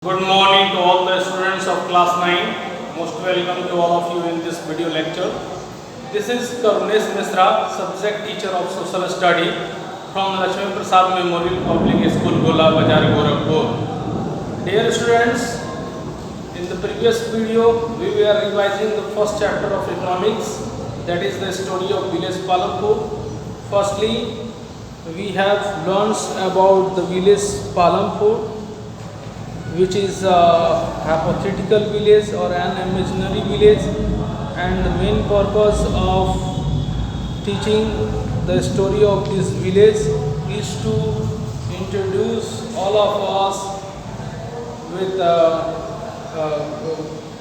Good morning to all the students of class 9. Most welcome to all of you in this video lecture. This is Karunesh Misra, subject teacher of social study from Lakshmi Prasad Memorial Public School, Gola Bazar, Gorakhpur. Dear students, in the previous video we were revising the first chapter of economics, that is the story of village Palampur. Firstly, we have learned about the village Palampur, which is a hypothetical village or an imaginary village, and the main purpose of teaching the story of this village is to introduce with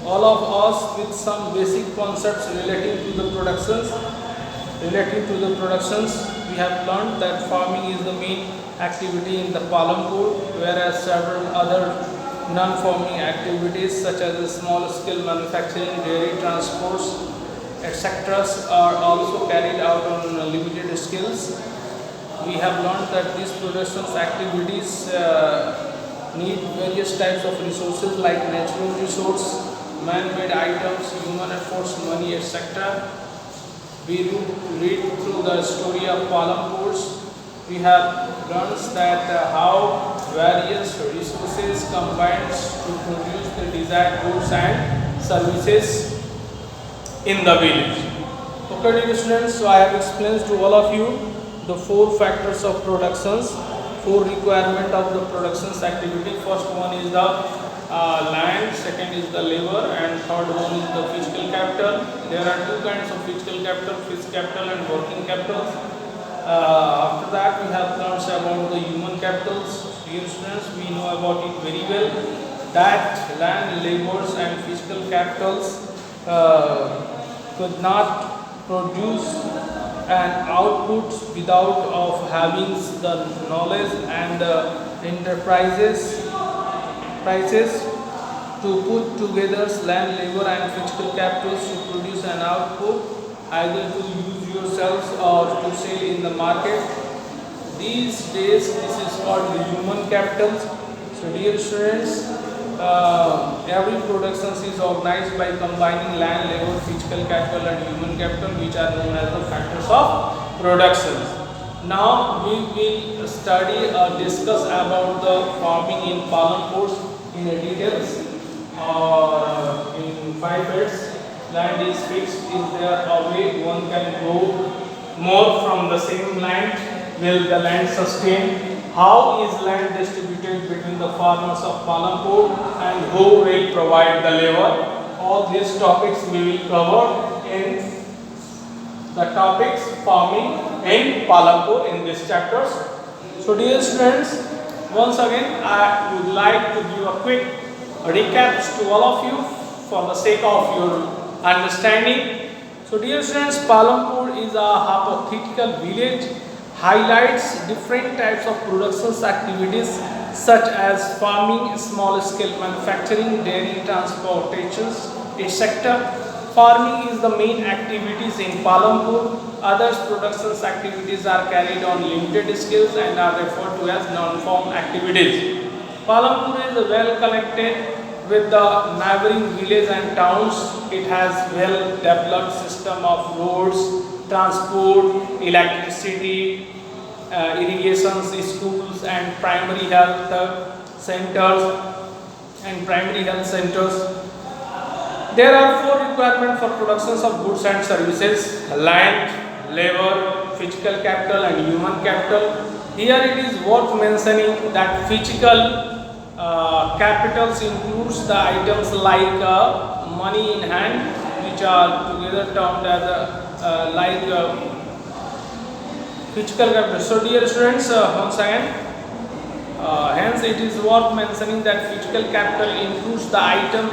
all of us with some basic concepts relating to the productions. We have learned that farming is the main activity in the Palampur, whereas several other non-farming activities such as small scale manufacturing, dairy transports, etc. are also carried out on limited scales. We have learned that these productions activities need various types of resources like natural resource, man-made items, human efforts, money, etc. We read through the story of Palampurs. We have learned that how various resources combine to produce the desired goods and services in the village. Okay, dear students, so I have explained to all of you the four factors of productions, four requirement of the productions activity. First one is the land, second is the labor, and third one is the physical capital. There are two kinds of physical capital, fixed capital and working capital. After that, we have learned about the human capitals. Dear students, we know about it very well that land, labors and physical capitals could not produce an output without of having the knowledge and enterprises prices to put together land, labor and physical capitals to produce an output, either to use yourselves or to sell in the market. These days this is called the human capital. So dear students, every production is organized by combining land, labor, physical capital and human capital, which are known as the factors of production. Now we will study or discuss about the farming in Palampur in details. In 5 beds, land is fixed. Is there a way one can grow more from the same land? Will the land sustain? How is land distributed between the farmers of Palampur, and who will provide the labor? All these topics we will cover in the topics farming in Palampur in these chapters. So dear students, once again I would like to give a quick recap to all of you for the sake of your understanding. So dear students, Palampur is a hypothetical village, highlights different types of productions activities such as farming, small scale manufacturing, dairy transportations, etc. Farming is the main activities in Palampur. Other productions activities are carried on limited scales and are referred to as non-farm activities. Palampur is well connected with the neighboring villages and towns. It has well developed system of roads, transport, electricity, irrigation, schools and primary health centers. There are four requirements for productions of goods and services: land, labor, physical capital and human capital. Here it is worth mentioning that physical capitals includes the items like money in hand, which are together termed as physical capital. So dear students, once again, hence it is worth mentioning that physical capital includes the item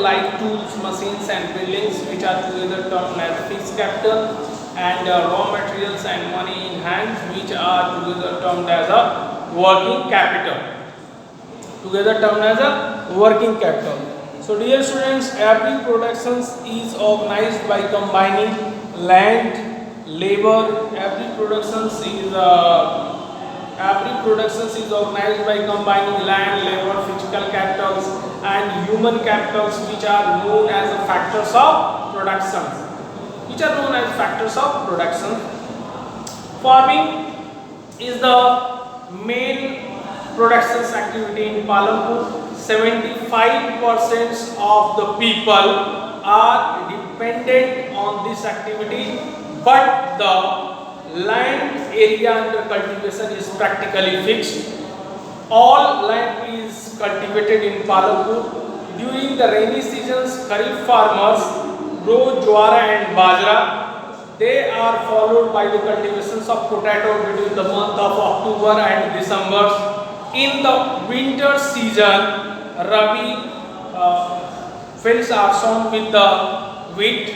like tools, machines and buildings, which are together termed as fixed capital, and raw materials and money in hand, which are together termed as a working capital. So dear students, every production is organized by combining land, labor. Every production is Every production is organized by combining land, labor, physical capitals and human capitals, which are known as the factors of production. Which are known as factors of production. Farming is the main production activity in Palampur. 75% of the people are dependent on this activity, but the land area under cultivation is practically fixed. All land is cultivated in Palampur. During the rainy seasons, Kharif farmers grow jowara and bajra. They are followed by the cultivations of potato between the month of October and December. In the winter season, Rabi fields are sown with the wheat,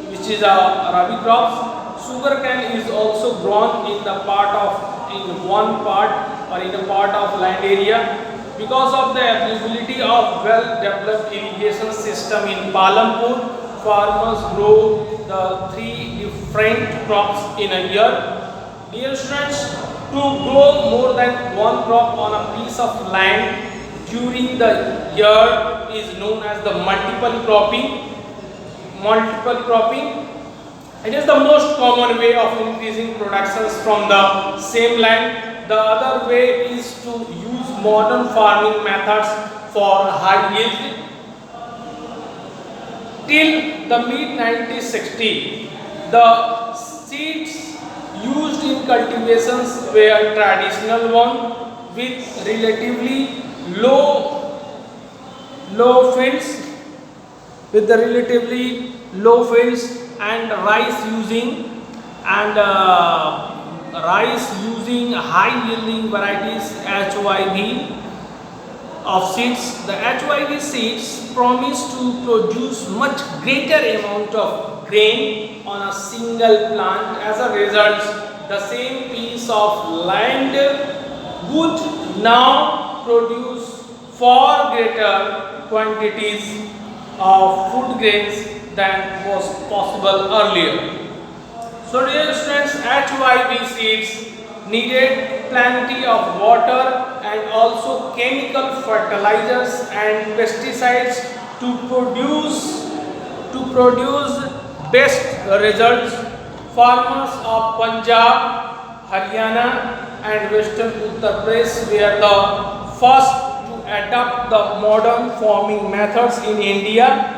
which is a Rabi crops. Sugarcane is also grown in one part or in a part of land area. Because of the availability of well-developed irrigation system in Palampur, farmers grow the 3 different crops in a year. Dear students, to grow more than one crop on a piece of land during the year is known as the multiple cropping. Multiple cropping. It is the most common way of increasing productions from the same land. The other way is to use modern farming methods for high yield. Till the mid 1960s, the seeds used in cultivations were traditional one with relatively low fields, and rice using high yielding varieties HYV of seeds. The HYV seeds promise to produce much greater amount of grain on a single plant. As a result, the same piece of land would now produce far greater quantities of food grains than was possible earlier. So dear students, HYV seeds needed plenty of water and also chemical fertilizers and pesticides to produce best results. Farmers of Punjab, Haryana and Western Uttar Pradesh were the first to adopt the modern farming methods in India,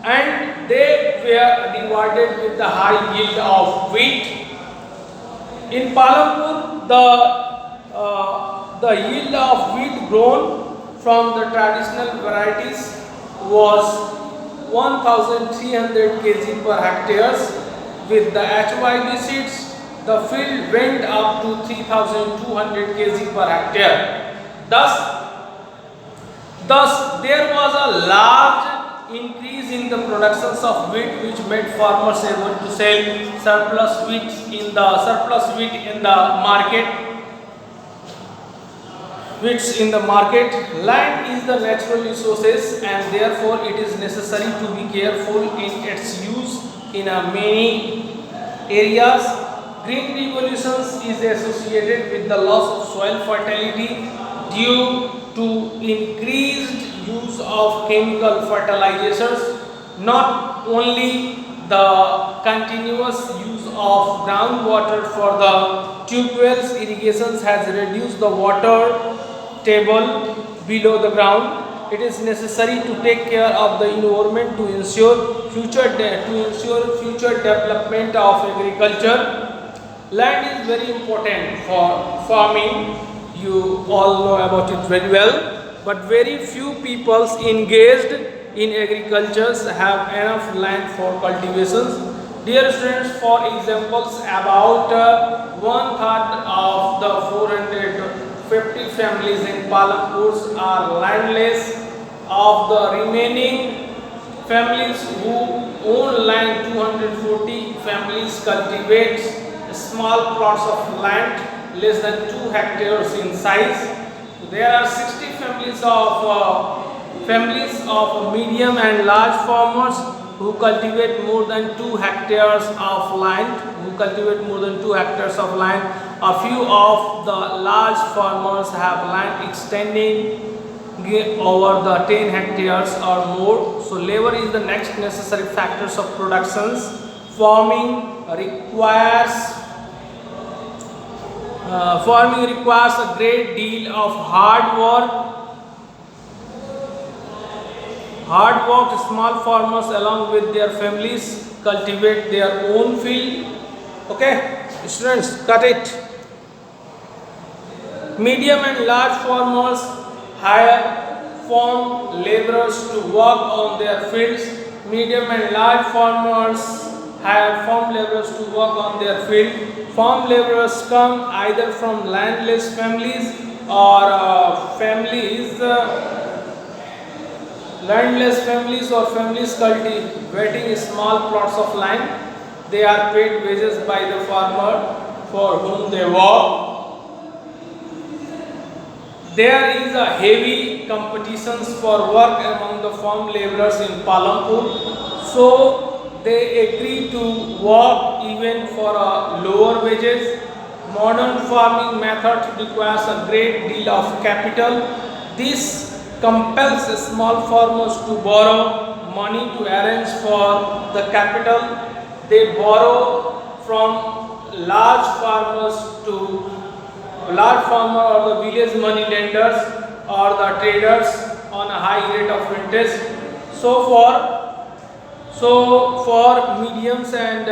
and they were rewarded with the high yield of wheat. In Palampur, the yield of wheat grown from the traditional varieties was 1,300 kg per hectare. With the HYV seeds, the field went up to 3,200 kg per hectare. Thus, there was a large increase in the productions of wheat, which made farmers able to sell surplus wheat in the market. Wheats in the market. Land is the natural resources, and therefore it is necessary to be careful in its use in many areas. Green revolutions is associated with the loss of soil fertility due to increased use of chemical fertilizers. Not only the continuous use of groundwater for the tube wells irrigations has reduced the water table below the ground. It is necessary to take care of the environment to ensure future development of agriculture. Land is very important for farming. You all know about it very well, but very few people engaged in agriculture have enough land for cultivations. Dear students, for examples, about 1/3 of the 450 families in Palampur are landless. Of the remaining families who own land, 240 families cultivate small plots of land less than 2 hectares in size. There are 60 families of medium and large farmers who cultivate more than 2 hectares of land, who cultivate more than 2 hectares of land. A few of the large farmers have land extending over the 10 hectares or more. So labor is the next necessary factors of productions. Farming requires a great deal of hard work. Small farmers along with their families cultivate their own field. Okay, students, cut it. Medium and large farmers hire farm laborers to work on their fields. Medium and large farmers hire farm laborers to work on their field. Farm laborers come either from landless families or landless families or families cultivating small plots of land. They are paid wages by the farmer for whom they work. There is a heavy competition for work among the farm laborers in Palampur, so they agree to work even for lower wages. Modern farming method requires a great deal of capital. This compels small farmers to borrow money to arrange for the capital. They borrow from large farmer or the village money lenders or the traders on a high rate of interest. So for mediums and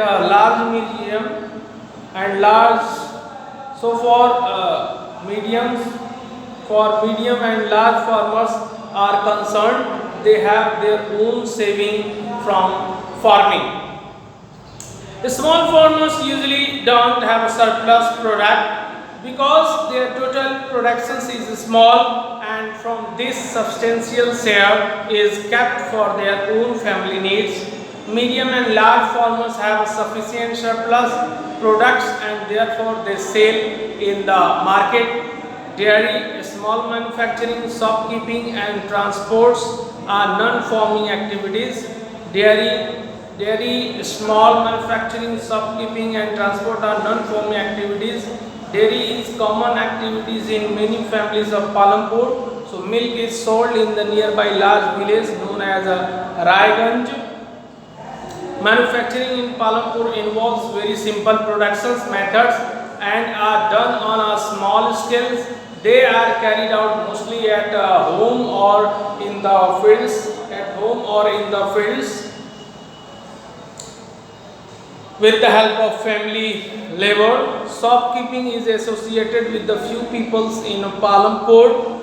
medium and large farmers are concerned, they have their own saving from farming. The small farmers usually don't have a surplus product because their total production is small, and from this substantial share is kept for their own family needs. Medium and large farmers have a sufficient surplus products and therefore they sell in the market. Dairy, small manufacturing, shopkeeping and transports are non-farming activities. Dairy, small manufacturing, shopkeeping and transport are non-farming activities. Dairy is common activities in many families of Palampur. So milk is sold in the nearby large village known as Raiganj. Manufacturing in Palampur involves very simple production methods and are done on a small scale. They are carried out mostly at home or in the fields. With the help of family labor. Shopkeeping is associated with the few peoples in Palampur.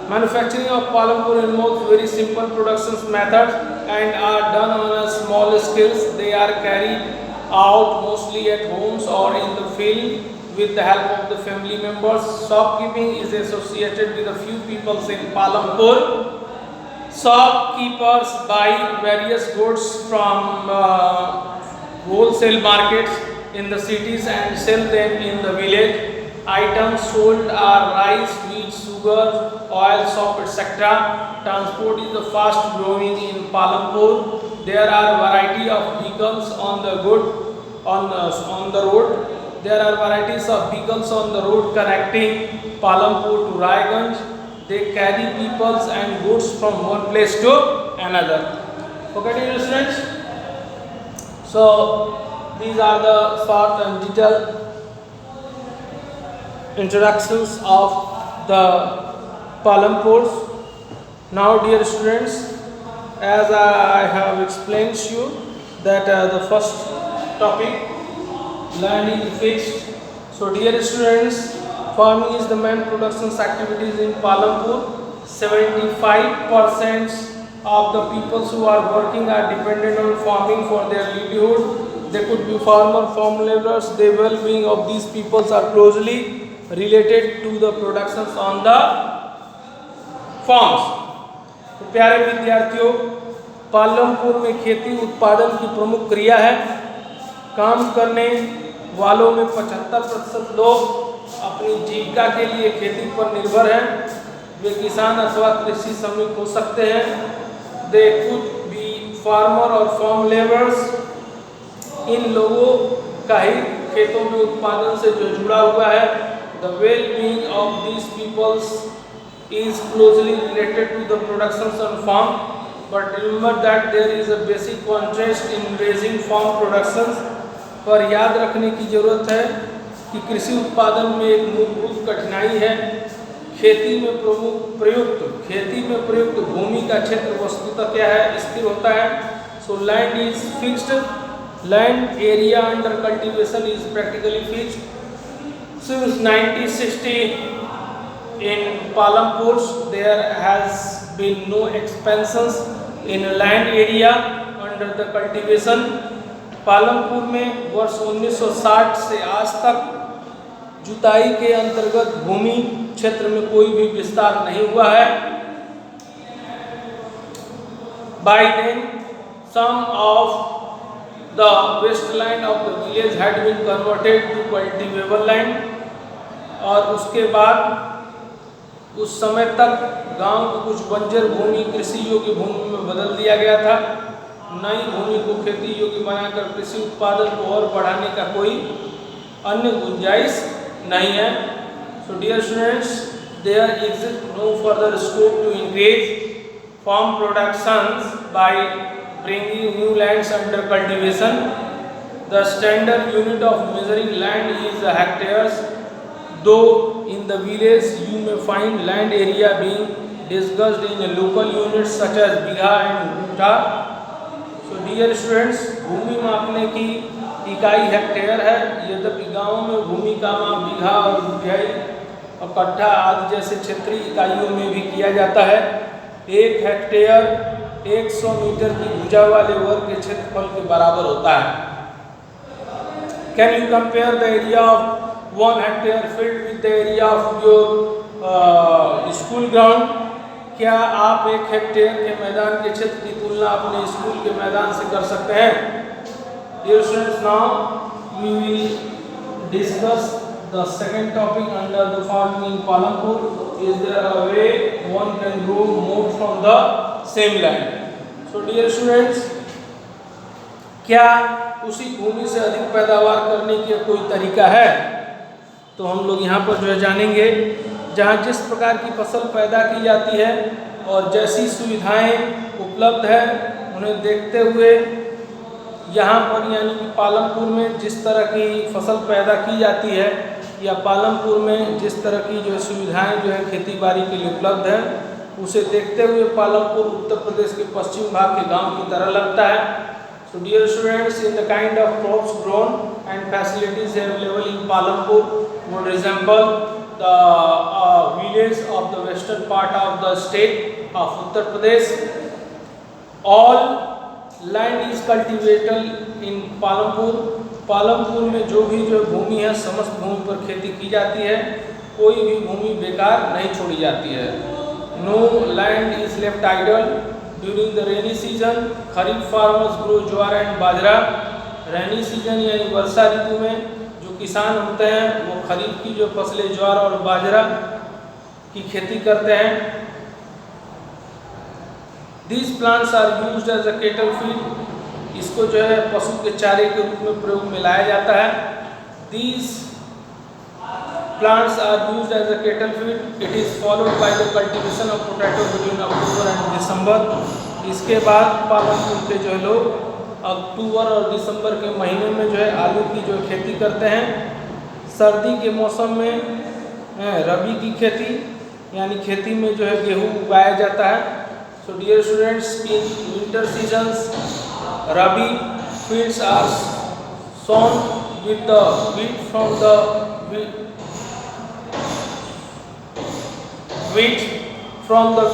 Manufacturing of Palampur involves very simple production methods and are done on a small scale. They are carried out mostly at homes or in the field with the help of the family members. Shopkeeping is associated with a few peoples in Palampur. Shopkeepers buy various goods from wholesale markets in the cities and sell them in the village. Items sold are rice, wheat, sugar, oil, soap, etc. Transport is the fast growing in Palampur. There are variety of vehicles on the road. There are varieties of vehicles on the road connecting Palampur to Raiganj. They carry people and goods from one place to another. Okay, dear students. So these are the short and detailed introductions of the Palampurs. Now, dear students, as I have explained to you that the first topic, land is fixed. So dear students, farming is the main production activities in Palampur. 75% of the people who are working are dependent on farming for their livelihood. They could be farmer, farm laborers. The well-being of these peoples are closely related to the productions on the farms. तो प्यारे विद्यार्थियों, पालमपुर में खेती उत्पादन की प्रमुख क्रिया है। काम करने वालों में 75% लोग अपनी जीविका के लिए खेती पर निर्भर हैं। वे किसान अथवा कृषि श्रमिक हो सकते हैं। दे कुड बी फार्मर और फार्म लेबर्स। इन लोगों का ही खेतों में उत्पादन से जो जुड़ा हुआ है। The well being of these peoples is closely related to the productions on farm, but remember that there is a basic contrast in raising farm productions। पर याद रखने की जरूरत है कि कृषि उत्पादन में एक मूलभूत कठिनाई है। खेती में प्रयुक्त भूमि का क्षेत्र वस्तुतः क्या है, स्थिर होता है। So land is fixed. Land area under cultivation is practically fixed. Since 1960 in Palampur there has been no expansions in land area under the cultivation। Palampur में वर्ष 1960 से आज तक जुताई के अंतर्गत भूमि क्षेत्र में कोई भी विस्तार नहीं हुआ है। By then some of the wasteland of the village had been converted to cultivable land। और उसके बाद उस समय तक गांव की कुछ बंजर भूमि कृषि योग्य भूमि में बदल दिया गया था। नई भूमि को खेती योग्य बनाकर कृषि उत्पादन को और बढ़ाने का कोई अन्य गुंजाइश नहीं है। So dear students, there exist no further scope to increase farm productions by bringing new lands under cultivation. The standard unit of measuring land is hectares. Though in the village you may find land area being discussed in local units such as bigha and guntha. So dear students, भूमि मापने की इकाई hectare है, यद्यपि गाँव में भूमि का माप बीघा और गुंठाई और कट्ठा आदि जैसे क्षेत्रीय इकाइयों में भी किया जाता है। एक हेक्टेयर 100 मीटर की भुजा वाले वर्ग के क्षेत्रफल के बराबर होता है। Can you compare the area of 1 hectare field with the area of your school ground? क्या आप 1 हेक्टेयर के मैदान के क्षेत्र की तुलना अपने स्कूल के मैदान से कर सकते हैं? Dear students, now we will discuss the second topic under the farming in Palampur. Is there a way one can grow more from the same land? So dear students, क्या उसी भूमि से अधिक पैदावार करने का कोई तरीका है? तो हम लोग यहाँ पर जो है जानेंगे। जहाँ जिस प्रकार की फसल पैदा की जाती है और जैसी सुविधाएं उपलब्ध है उन्हें देखते हुए यहाँ पर यानी कि पालमपुर में जिस तरह की फसल पैदा की जाती है या पालमपुर में जिस तरह की जो सुविधाएं जो है खेती बाड़ी के लिए उपलब्ध है, उसे देखते हुए पालमपुर उत्तर प्रदेश के पश्चिम भाग के गांव की तरह लगता है। So dear students, in the kind of crops grown and facilities available in Palampur would resemble the village of the western part of the state of Uttar Pradesh। All land is cultivated in Palampur। Palampur में जो भूमि है समस्त भूमि पर खेती की जाती है, कोई भी भूमि बेकार नहीं छोड़ी जाती है। No land is left idle during the rainy season। Kharif farmers grow jowar and bajra. Rainy season यानी वर्षा ऋतु में जो किसान होते हैं वो खरीफ की जो फसलें ज्वार और बाजरा की खेती करते हैं। These plants are used as a cattle feed। इसको जो है पशु के चारे के रूप में प्रयोग में लाया जाता है। These plants are used as a cattle feed। It is followed by the cultivation of potato between October and December। इसके बाद पालमपुर के जो लोग अक्टूबर और दिसंबर के महीने में जो है आलू की जो खेती करते हैं। सर्दी के मौसम में रबी की खेती यानी खेती में जो है गेहूँ उगाया जाता है। So dear students, in winter seasons Rabi fields are sown with the wheat from the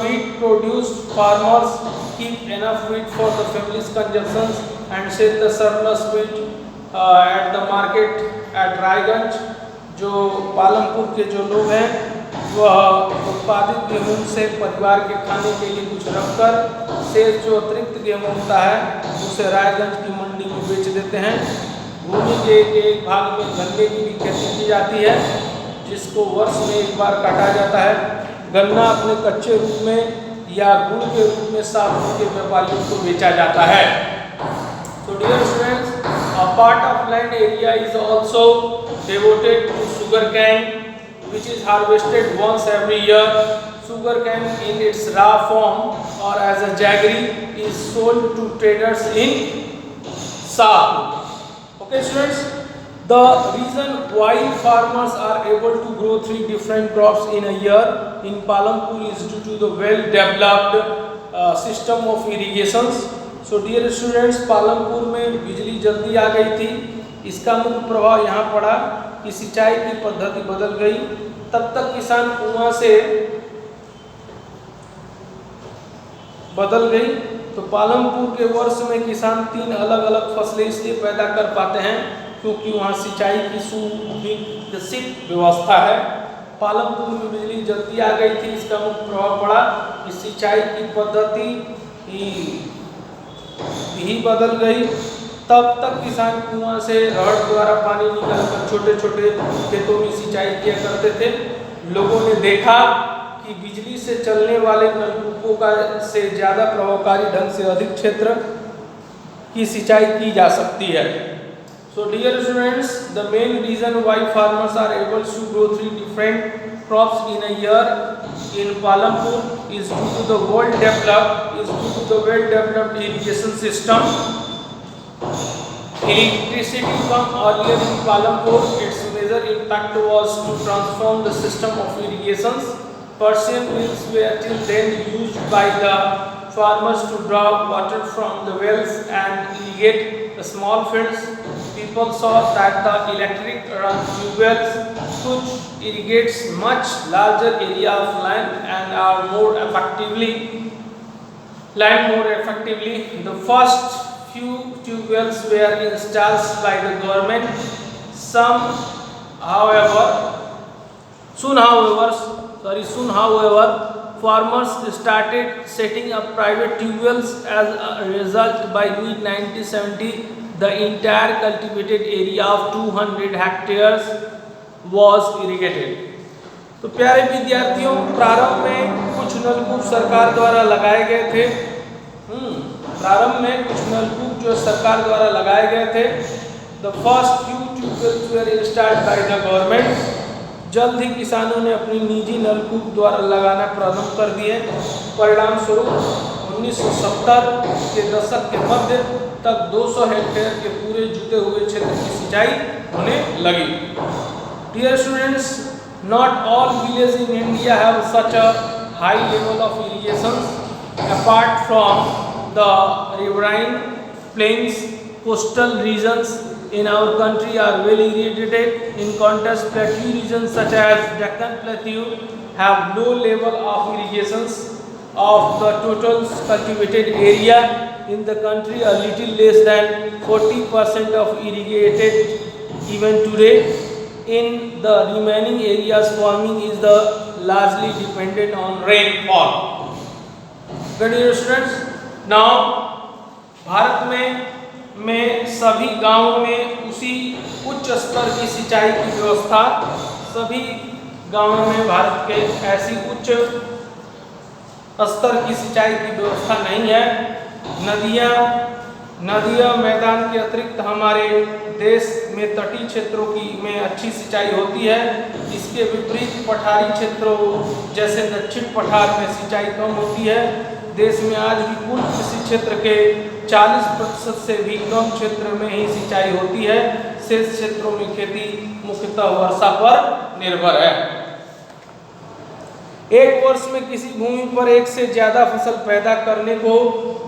wheat produced। Farmers keep enough wheat for the family's consumptions and sell the surplus wheat at the market at Raiganj. जो पालमपुर के जो लोग हैं वह उत्पादित गेहूं से परिवार के खाने के लिए कुछ रखकर शेष जो अतिरिक्त गेहूं होता है उसे रायगंज की मंडी में बेच देते हैं। भूमि के एक भाग में गन्ने की भी खेती की जाती है जिसको वर्ष में एक बार काटा जाता है। गन्ना अपने कच्चे रूप में या गुड़ के रूप में साफ के व्यापारियों को बेचा जाता है। So dear students, a part of land area is also devoted to sugarcane, which is harvested once every year. Sugarcane in its raw form or as a jaggery is sold to traders in Sahapur. Okay students, the reason why farmers are able to grow 3 different crops in a year in Palampur is due to the well developed system of irrigations. So dear students, Palampur में बिजली जल्दी आ गई थी। इसका मुख्य प्रभाव यहाँ पड़ा कि सिंचाई की पद्धति बदल गई। तब तक किसान कुआं से बदल गई, तो पालमपुर के वर्ष में किसान 3 अलग अलग फसलें इसलिए पैदा कर पाते हैं क्योंकि वहाँ सिंचाई की सुविकसित व्यवस्था है। पालमपुर में बिजली जल्दी आ गई थी, इसका मुख्य प्रभाव पड़ा कि सिंचाई की पद्धति ही बदल गई। तब तक किसान कुआं से रहड़ द्वारा पानी निकालकर छोटे छोटे खेतों में सिंचाई किया करते थे। लोगों ने देखा कि बिजली से चलने वाले नलकूपों का से ज़्यादा प्रभावकारी ढंग से अधिक क्षेत्र की सिंचाई की जा सकती है। So dear students, the main reason why farmers are able to grow 3 different crops in a year in Palampur is due to the well developed irrigation system. Electricity from earlier in Palampur, its major impact was to transform the system of irrigations. Persian wells were till then used by the farmers to draw water from the wells and irrigate the small fields. People saw that the electric run tubewells could irrigate much larger area of land and are more effectively. The first few tubewells were installed by the government. Soon, however, farmers started setting up private tubewells. As a result, by mid-1970, the entire cultivated area of 200 hectares was irrigated. तो प्यारे विद्यार्थियों, प्रारंभ में कुछ नलकूप सरकार द्वारा लगाए गए थे। The first few tubewells were installed by the government. जल्द ही किसानों ने अपनी निजी नलकूप द्वारा लगाना प्रारंभ कर दिए। परिणाम स्वरूप 1970 के दशक के मध्य तक 200 हेक्टेयर के पूरे जुटे हुए क्षेत्र की सिंचाई होने लगी। Dear students, not all villages in India have such a high level of irrigation. Apart from the riverine plains, coastal regions in our country are well irrigated. In contrast, plateau regions such as Deccan Plateau have low level of irrigations. Of the total cultivated area in the country, a little less than 40% of irrigated even today. In the remaining areas, farming is the largely dependent on rainfall. Dear students, now Bharat में सभी गांवों में उसी उच्च स्तर की सिंचाई की व्यवस्था, सभी गांवों में भारत के ऐसी उच्च स्तर की सिंचाई की व्यवस्था नहीं है। नदियाँ मैदान के अतिरिक्त हमारे देश में तटीय क्षेत्रों में अच्छी सिंचाई होती है। इसके विपरीत पठारी क्षेत्रों जैसे दक्षिण पठार में सिंचाई कम होती है। देश में आज भी कुल कृषि क्षेत्र के 40% से भी कम क्षेत्र में ही सिंचाई होती है। शेष क्षेत्रों में खेती मुख्यतः वर्षा पर निर्भर है। एक वर्ष में किसी भूमि पर एक से ज्यादा फसल पैदा करने को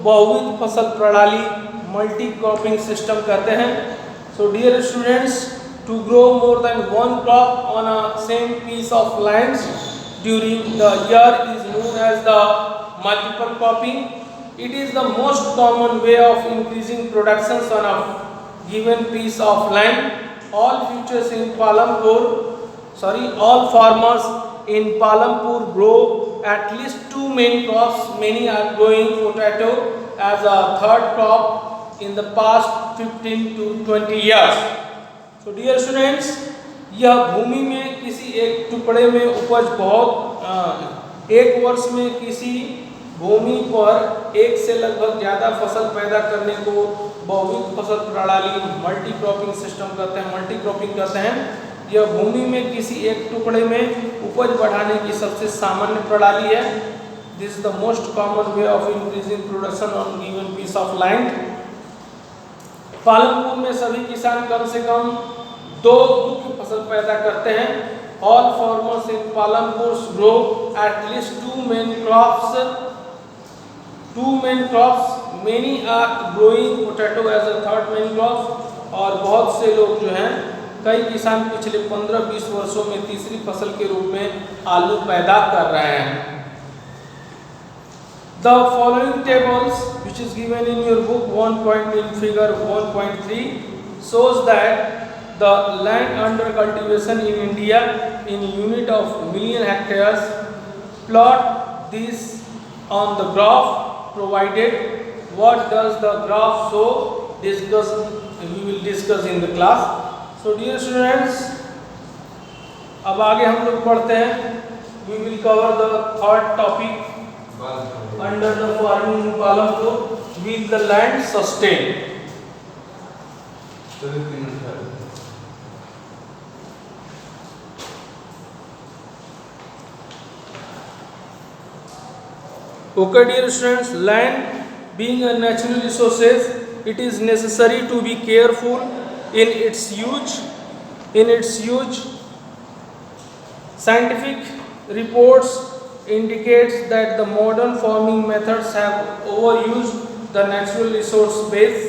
बहुविध फसल प्रणाली मल्टी क्रॉपिंग सिस्टम कहते हैं। So dear students, to grow more than one crop on a same piece of land during the year is known as the multiple cropping. It is the most common way of increasing production on a given piece of land. All farmers in Palampur grow at least 2 main crops. Many are growing potato as a third crop in the past 15 to 20 years. So dear students, यह भूमि में किसी एक टुकड़े में उपज बहुत एक वर्ष में किसी भूमि पर एक से लगभग ज़्यादा फसल पैदा करने को बहुविध फसल प्रणाली मल्टी क्रॉपिंग सिस्टम कहते हैं, मल्टी क्रॉपिंग कहते हैं। यह भूमि में किसी एक टुकड़े में उपज बढ़ाने की सबसे सामान्य प्रणाली है। This is the most common way of increasing production on given piece of land. Palampur में सभी किसान कम से कम 2 मुख्य फसल पैदा करते हैं। All farmers in Palampur grow at least 2 main crops, many are growing potato as a third main crop। और बहुत से लोग जो हैं, कई किसान पिछले 15-20 वर्षों में तीसरी फसल के रूप में आलू पैदा कर रहे हैं। The following tables, which is given in your book in figure 1.3, shows that the land under cultivation in India in unit of million hectares. Plot this on the graph provided. What does the graph show? We will discuss in the class. So dear students, अब आगे हम लोग पढ़ते हैं। We will cover the third topic under the farming in Palanpur. Will the land sustain? Okay dear students, land being a natural resources, it is necessary to be careful in its use. Scientific reports indicates that the modern farming methods have overused the natural resource base.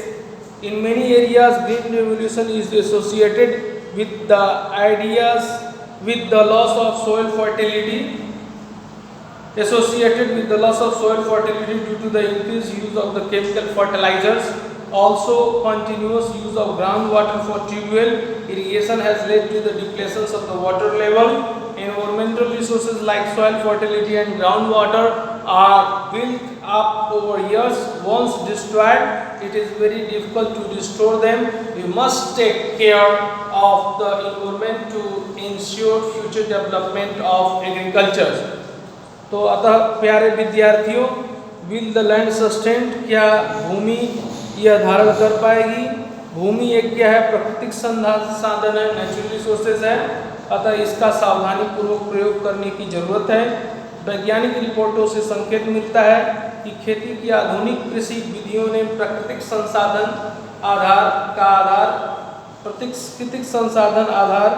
In many areas, green revolution is associated with the loss of soil fertility. Due to the increased use of the chemical fertilizers. Also, continuous use of groundwater for tube well irrigation has led to the depletions of the water level. Environmental resources like soil fertility and groundwater are built up over years. Once destroyed, it is very difficult to restore them. We must take care of the environment to ensure future development of agriculture. तो अतः प्यारे विद्यार्थियों, will the land sustain, क्या भूमि यह धारण कर पाएगी? भूमि एक क्या है? प्राकृतिक संसाधन है, नेचुरल रिसोर्सेज है। अतः इसका सावधानी पूर्वक प्रयोग करने की जरूरत है। वैज्ञानिक रिपोर्टों से संकेत मिलता है कि खेती की आधुनिक कृषि विधियों ने प्राकृतिक संसाधन आधार